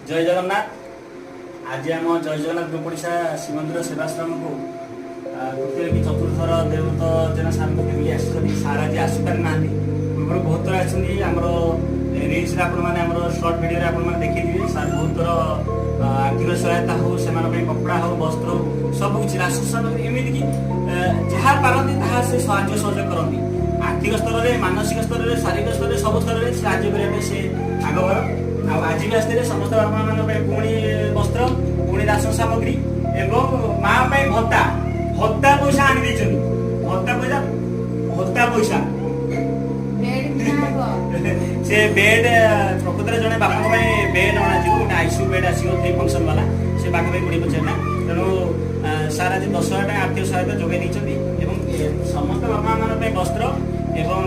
जय जगन्नाथ। आज आम जय जगन्नाथ गोपड़िशा श्रीमंदिर सेवाश्रम को तृतीय कि चतुर्थर देवत जेना सार को फैमिली आसी सार आज आसपार ना पूर्व बहुत थर आमर रिल्स सर्ट भिडियो आप देखिए सार बहुत थर आर्थिक सहायता हो से कपड़ा हो वस्त्र हो सब किसी राशन सामग्री एमती कि जहाँ पारती से साहय सहयोग करती आर्थिक स्तर में मानसिक स्तर में शारीरिक स्तर में सब स्तर में साहय करने से आगभर आज भी आसते समस्त बापा मान पुणी वस्त्र पुणी राशन सामग्री एवं माँ भत्ता भत्ता पैसा आनी भत्ता पैसा से बेड प्रकृत में जड़े बापा बेड अणा गोटे आईसीयू बेड आस 3 फंक्शन वाला से पाखे 20 ना तेणु सार आज 10,000 टाइम आर्थिक सहायता जोगाई समस्त बापा मान वस्त्र एवं